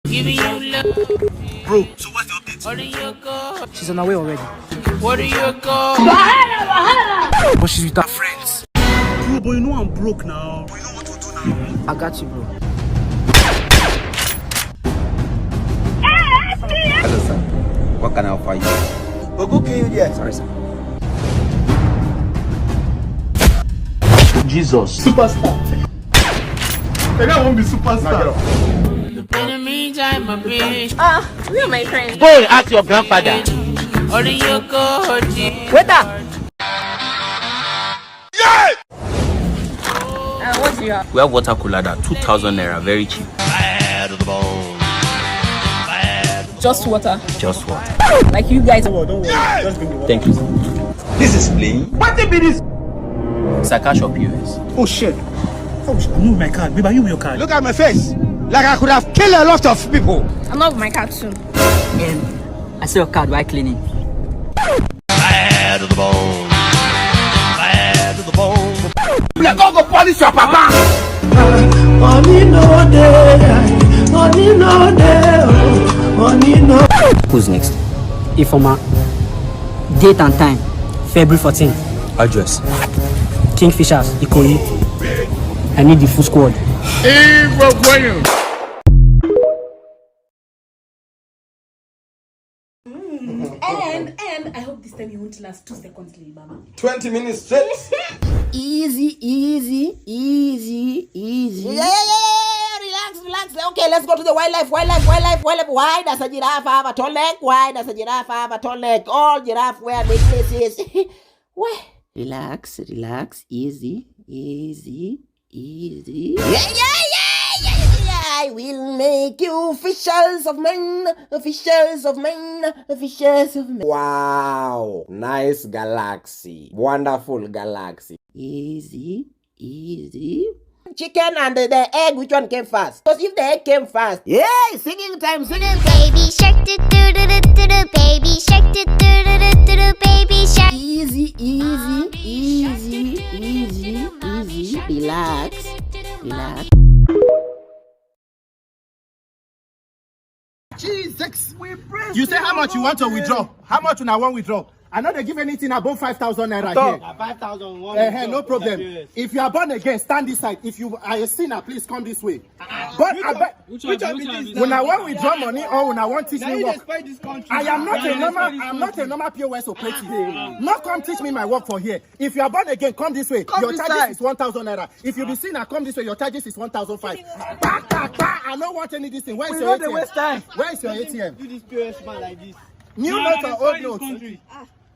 Giving you love. Bro, so what's the update? What do you go? She's on her way already. What do you go? But she's with her friends. Bro, but you know I'm broke now. But you know what to do now? I got you, bro. Hello, sir. What can I offer you? But go kill you there. Sorry, sir. Jesus. Superstar. The guy won't be superstar. In the meantime, my bitch. We are my friends. Go and ask your grandfather. What do you go? Wait up! What do you have? We have water cooler that 2,000 naira, very cheap. Just water. Just water. Like you guys. Don't worry. Just bring the water. Thank you, sir. This is plain. What be this? Sir, cash or POS? Oh shit. Oh, I'm with my card. Baby, are you with your card? Look at my face. Like I could have killed a lot of people. I'm not with my cat soon. I saw your card while cleaning. Let's go polish your papa. Money no day, money no day, money no. Who's next? Informa. Date and time. February 14th. Address. Kingfishers, Ikoyi. I need the full squad. And I hope this time you won't last 2 seconds, little mama. 20 minutes straight. Easy. Relax. Okay, let's go to the wildlife. Why does a giraffe have a tall leg? Why does a giraffe have a tall leg? All giraffe wear necklaces. Why? Relax. Easy. Yeah. I will make you officials of men. Wow, nice galaxy. Wonderful galaxy. Easy. Chicken and the egg, which one came first? Because if the egg came first, yay, singing time. Baby shark do do do do do, baby shark do do do do do, baby shark. Easy. Relax. Jesus. You say how much you want to withdraw? How much you want to withdraw? I know they give anything above 5,000 naira here. 5,000. No problem. If you are born again, stand this side. If you are a sinner, please come this way. But when I want withdraw money or when I want teach me work, I am not a normal POS operator. Not come teach me my work for here. If you are born again, come this way. Your charges is 1,000 naira. If you be sinner, come this way. Your charges is 1,500. I don't want any this thing. Where is your ATM? Where is your ATM? Do this POS man like this. New note or old note?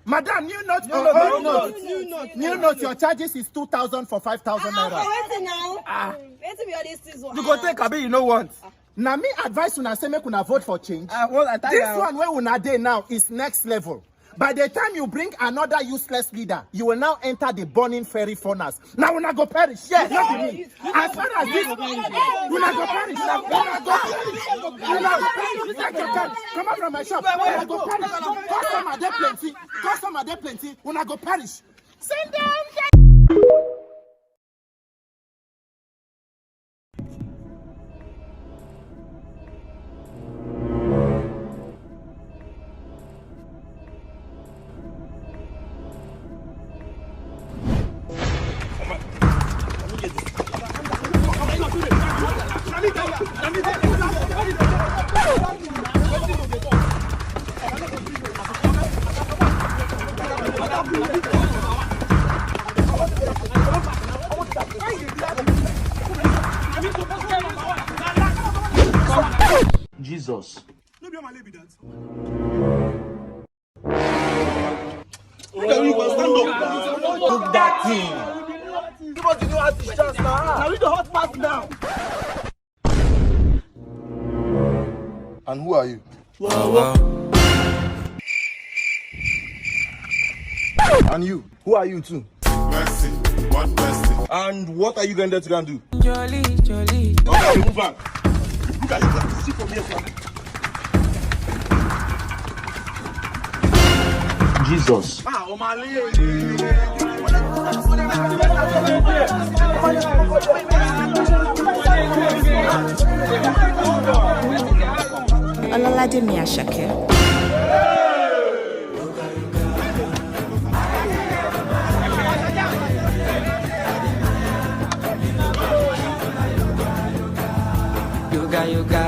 Madam, new note or old note? New note, your charges is 2,000 for 5,000 naira. You go take a bit you know what? Now me advise una say make una vote for change. This one where una dey now is next level. By the time you bring another useless leader, you will now enter the burning fairy furnace. Now una go perish. Yes, not me. As far as this, una go perish. Take your time. Come out from my shop. Una go perish. Customer dey plenty. Una go perish. Send them. Jesus. No be my lady that. Cook that thing. Give us the new artist chance now. Now we the hot pass now. And who are you? And you? Who are you too? Mercy. What mercy? And what are you going there to go and do? Jolly. Okay, move back. Look at it. See from here, sir. Jesus. Omale. Academy Ashake. Yoga.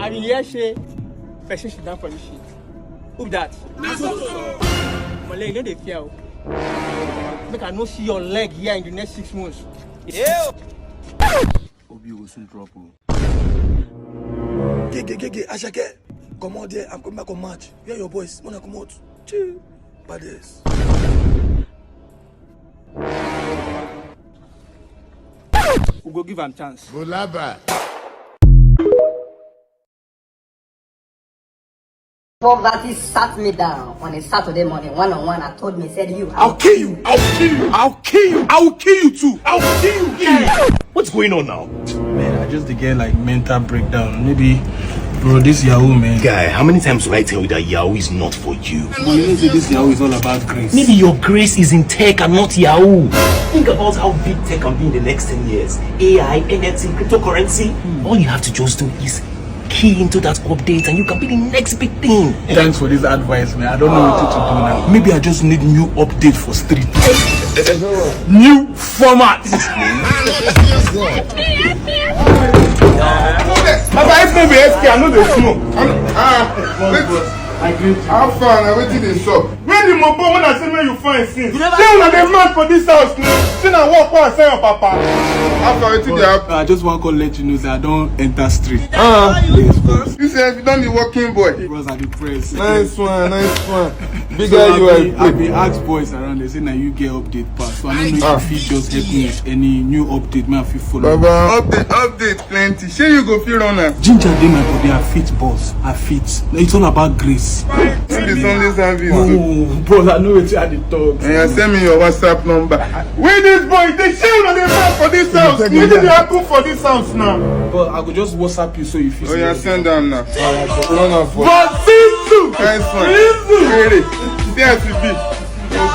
I mean, yes, person should down for this shit. Who that? My leg, no, they fear. Make I no see your leg here in the next 6 months. Yeah. Obi will soon drop. Get, Ashake. Come out there, I'm coming back on match. Where are your boys? Wanna come out? Chill. Badass. We'll go give him chance. Bulaba. Bob Artist sat me down on a Saturday morning, one-on-one, and told me, said, I'll kill you too. What's going on now? Man, I just get like mental breakdown. Maybe, bro, this Yahoo, man. Guy, how many times do I tell you that Yahoo is not for you? But you know, this Yahoo is all about grace. Maybe your grace is in tech and not Yahoo. Think about how big tech can be in the next 10 years. AI, NFT, cryptocurrency. All you have to just do is key into that update and you can be the next big thing. Thanks for this advice, man. I don't know what to do now. Maybe I just need new update for street. New format. Papa, if no be SK, I know they smoke. How far now? Waiting in shop. When the mopo when I say when you find since. Say una dey mad for this house. Say na walk one say your papa. How far waiting dey happen? I just want to let you know that I don't enter street. You say you don't be working boy. Bros are depressed. Nice one. Big So guy you I are. be ask boys around. They say now you get update pass. So I don't know if you just help me with any new update. Man, if you follow. Baba, update plenty. Shey you go feel runner. Ginger dey my body. I fit boss. I fit. It's all about grace. This is only service. Oh, bro, I know what you had the talk. And send me your WhatsApp number. Where this boy? They say on the map for this house. What did they happen for this house now? But I could just WhatsApp you so if you. Oh yeah, send them now. Run off for. But Sisu! Nice one. Really? See how it be.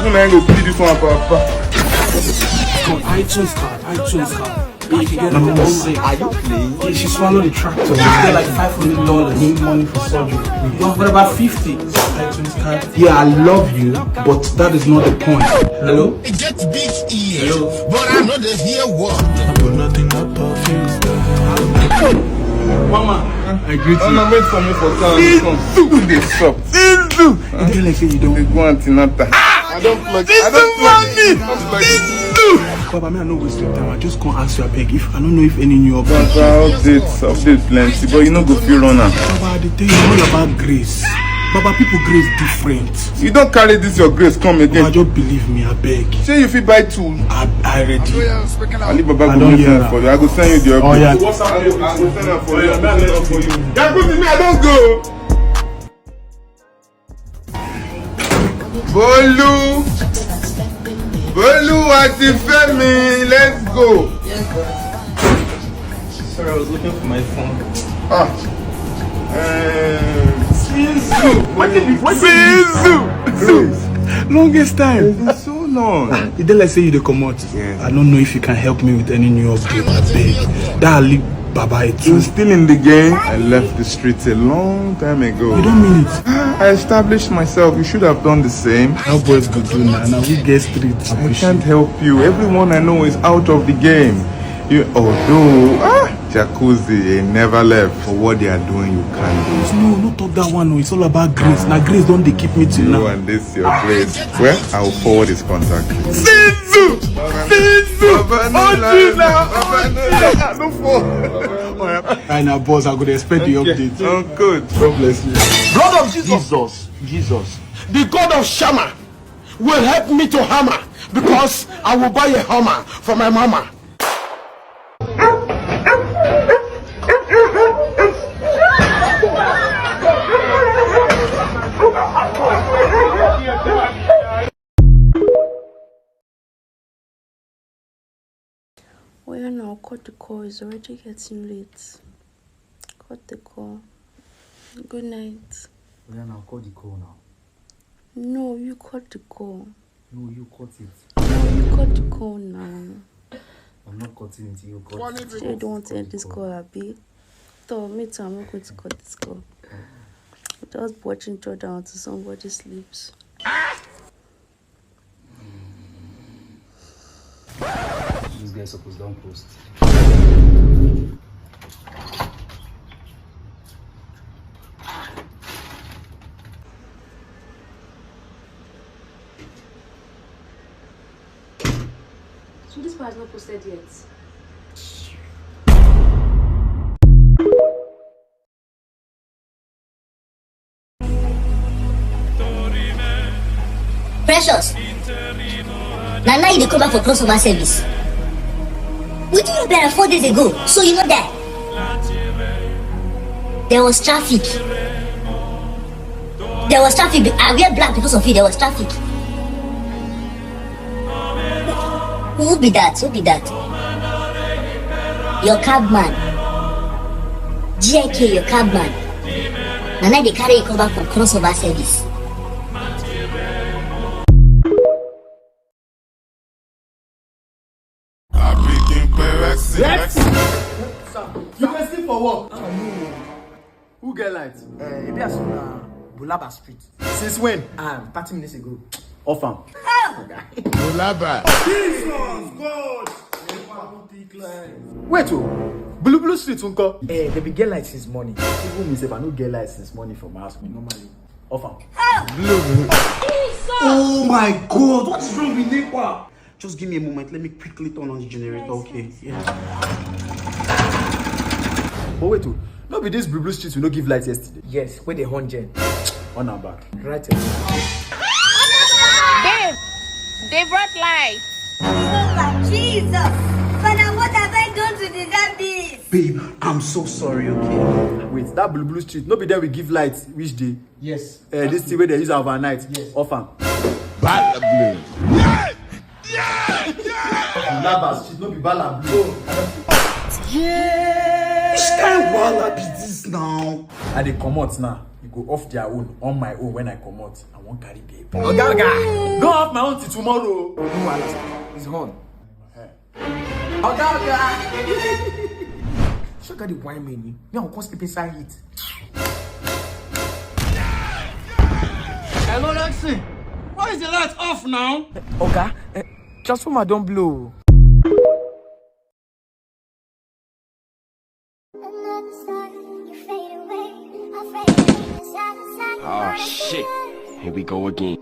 Soon I go see this one, Papa. iTunes card. You can get number 6. Are you playing? Yeah, she swallowed the tractor. She get like $500. Need money for surgery. What about 50? iTunes card. Yeah, I love you, but that is not the point. Hello? It gets big ears, Hello? but I know they hear what. Mama, I greet you. Mama, wait for me for town. Come. They stop. You don't like say you don't. They go antinata. I don't plug. Papa, me I no waste your time. I just can't ask you a beg if I don't know if any new update. Papa, update plenty, but you know go feel runner. Papa, the thing is all about grace. Papa, people grace different. You don't carry this your grace come again. Papa, just believe me, I beg. Say you fit buy two. I ready. Ali Baba I go don't make hear one that. for you. I go send you the update. Oh yeah. I go send them for you. Yeah, go to me. I don't go. Bolu àti Fẹ́mi, let's go. Sorry, I was looking for my phone. Sisu. Longest time. It's been so long. You don't like say you the come out. I don't know if you can help me with any new update. I beg. That Ali Baba it. You're still in the game. I left the streets a long time ago. You don't mean it. I established myself. You should have done the same. How boys go do now? Now we get streets. I can't help you. Everyone I know is out of the game. Although Jacuzzi never left. For what they are doing, you can't do. No, not talk that one. No, it's all about grace. Now grace don't they keep me till You now. and this your grace. Well, I'll forward his contact. Sisu! Right now, boss, I could expect the update. Oh, good. God bless you. Blood of Jesus. The God of Shammah will help me to hammer because I will buy a hammer for my mama. Well, now cut the call. It's already getting late. Cut the call. Good night. Then I'll call the call now. No, you cut the call. No, you cut it. No, you cut the call now. I'm not cutting it. You cut it. You don't want to end this call, Abby. So, me too, I'm not going to cut this call. We're just watching each other until somebody sleeps. This guy supposed to don't post. So this part is not posted yet. Precious. Now you come back for crossover service. We did you better 4 days ago, so you know that. There was traffic. I wear black because of it. There was traffic. Who be that? Your cabman. GIK, your cabman. Now they carry you come back from crossover service. You can sleep for what? Who get light? Maybe I saw Bulaba Street. Since when? 30 minutes ago. Off am. Bulaba. Jesus God! Wait, Blue Street unko. They be get light since morning. People me say I no get light since morning from my house normally. Off am. Oh my God! What is wrong with NEPA? Just give me a moment. Let me quickly turn on the generator. Okay. Yeah. But wait, no be this Blue Street we no give light yesterday. Yes, where they 100. On our back. Right. Babe, they brought light. Jesus! Father, what have I done to deserve this? Babe, I'm so sorry. Okay. Wait, that Blue Street, no be there we give light which day? Yes. This thing where they use overnight. Yes. Off am. Bala blue. Bulaba Street, no be Bala Blue. Which kind of walla be this now? And they come out now. You go off their own, on my own when I come out. I won't carry babe. Oga. Go off my own till tomorrow. It's on. Oga. Show the wine menu. Me, I'll come sleep inside it. Hello, Lexi. Why is the light off now? Oga, transformer don't blow. Oh shit. Here we go again.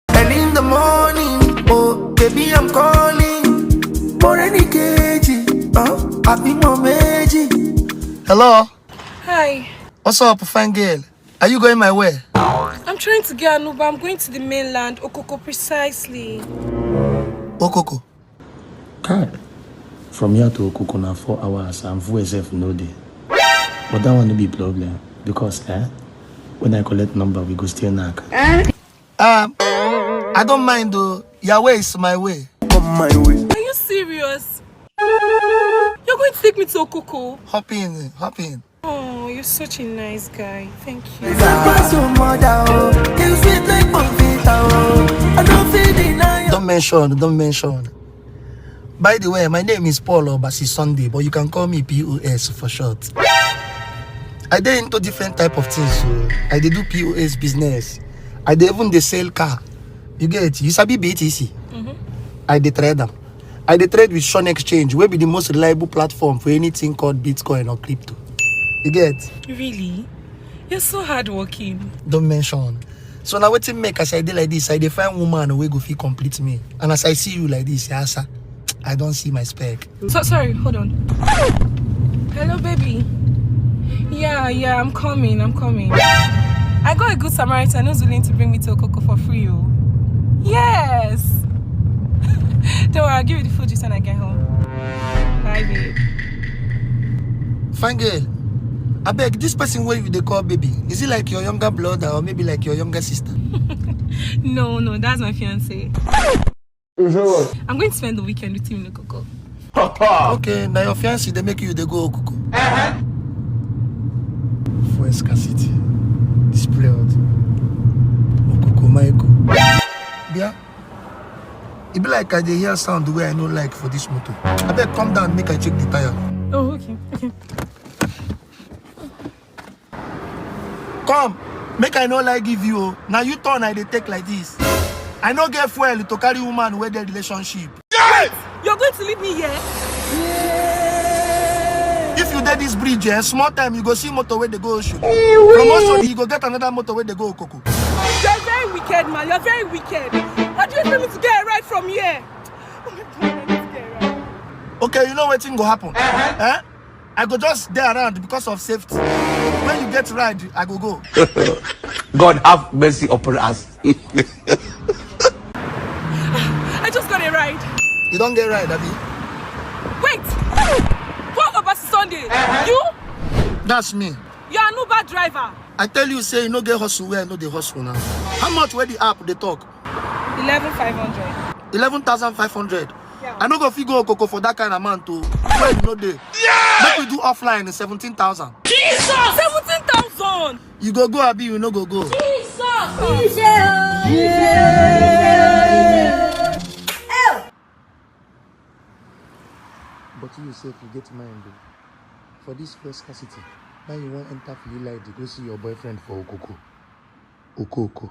And in the morning, oh baby, I'm calling. Morning, KG. Happy Momeji. Hello. Hi. What's up, fine girl? Are you going my way? I'm trying to get an Uber. I'm going to the mainland, Okoko precisely. Okoko. God. From here to Okoko na 4 hours and VSF no day. But that one no be problem because when I collect number we go still knock. I don't mind though. Your way is my way. Come my way. Are you serious? You're going to take me to Okoko? Hop in, hop in. Oh, you're such a nice guy. Thank you. Don't mention. By the way, my name is Paul Obasi Sunday, but you can call me POS for short. I dey into different type of things. So I dey do POS business. I dey even dey sell car. You get it? You sabi BTC? I dey trade them. I dey trade with Sean Exchange, wey be the most reliable platform for anything called Bitcoin or crypto. You get? Really? You're so hardworking. Don't mention. So now wetin make as I dey like this, I dey find woman wey go fit complete me. And as I see you like this, Yasa, I don't see my spec. So sorry, hold on. Hello, baby. Yeah, I'm coming. I got a good Samaritan who's willing to bring me to Okoko for free. Oh. Yes. Don't worry, I'll give you the food just when I get home. Bye, babe. Fine girl. I beg, this person where you they call baby, is it like your younger brother or maybe like your younger sister? No, that's my fiance. I'm going to spend the weekend with him in Okoko. Okay, now your fiance they make you they go Okoko. For scarcity, display out. Okoko Maiko. Yeah. It be like I dey hear sound the way I know like for this motor. I beg, calm down, make I check the tire. Oh, okay. Come, make I no like give you. Now you turn I they take like this. I no get fuel to carry woman with their relationship. Yes! You're going to leave me here? If you did this bridge, small time you go see motor where they go Ocean. From Ocean, you go get another motor where they go Okoko. You're very wicked, man. You're very wicked. How do you expect me to get a ride from here? Oh my God, I need to get a ride. Okay, you know what thing go happen? I go just stay around because of safety. When you get ride, I go. God have mercy upon us. I just got a ride. You don't get ride, Abby. Wait! What about Sunday? You? That's me. You're an Uber driver. I tell you, say you no get hustle where I know the hustle now. How much where the app they talk? 11,500. 11,500. Yeah. I no go fit go Okoko for that kind of amount too. Where you know they? Yeah! Make we do offline 17,000. Jesus! 17,000! You go Abi, you no go. Jesus! But you say if you get mind for this first scarcity, now you want enter free light to go see your boyfriend for Okoko. Okoko.